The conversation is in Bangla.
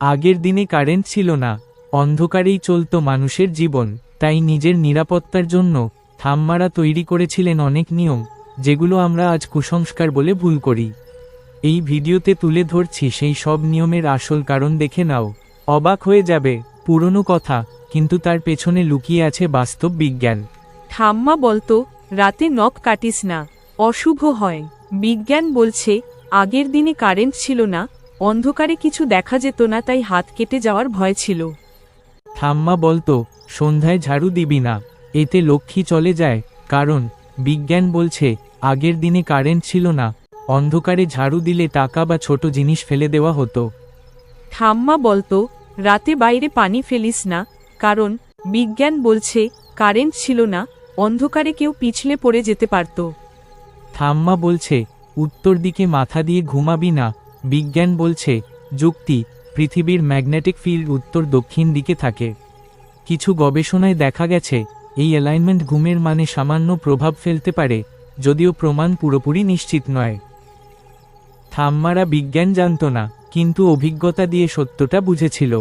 আগের দিনে কারেন্ট ছিল না, অন্ধকারেই চলত মানুষের জীবন, তাই নিজের নিরাপত্তার জন্য ঠাম্মারা তৈরি করেছিলেন অনেক নিয়ম, যেগুলো আমরা আজ কুসংস্কার বলে ভুল করি। এই ভিডিওতে তুলে ধরছি সেই সব নিয়মের আসল কারণ, দেখে নাও, অবাক হয়ে যাবে। পুরনো কথা, কিন্তু তার পেছনে লুকিয়ে আছে বাস্তব বিজ্ঞান। ঠাম্মা বলতো, রাতে নখ কাটিস না, অশুভ হয়। বিজ্ঞান বলছে, আগের দিনে কারেন্ট ছিল না, অন্ধকারে কিছু দেখা যেত না, তাই হাত কেটে যাওয়ার ভয় ছিল। ঠাম্মা বলতো, সন্ধ্যায় ঝাড়ু দিবি না, এতে লক্ষ্মী চলে যায়। কারণ বিজ্ঞান বলছে, আগের দিনে কারেন্ট ছিল না, অন্ধকারে ঝাড়ু দিলে টাকা বা ছোট জিনিস ফেলে দেওয়া হতো। ঠাম্মা বলতো, রাতে বাইরে পানি ফেলিস না, কারণ বিজ্ঞান বলছে, কারেন্ট ছিল না, অন্ধকারে কেউ পিছলে পড়ে যেতে পারত। ঠাম্মা বলছে, উত্তর দিকে মাথা দিয়ে ঘুমাবি না, বিজ্ঞান বলছে, যুক্তি, পৃথিবীর ম্যাগনেটিক ফিল্ড উত্তর দক্ষিণ দিকে থাকে। কিছু গবেষণায় দেখা গেছে, এই অ্যালাইনমেন্ট ঘুমের মানে সামান্য প্রভাব ফেলতে পারে, যদিও প্রমাণ পুরোপুরি নিশ্চিত নয়। ঠাম্মারা বিজ্ঞান জানত না, কিন্তু অভিজ্ঞতা দিয়ে সত্যটা বুঝেছিল।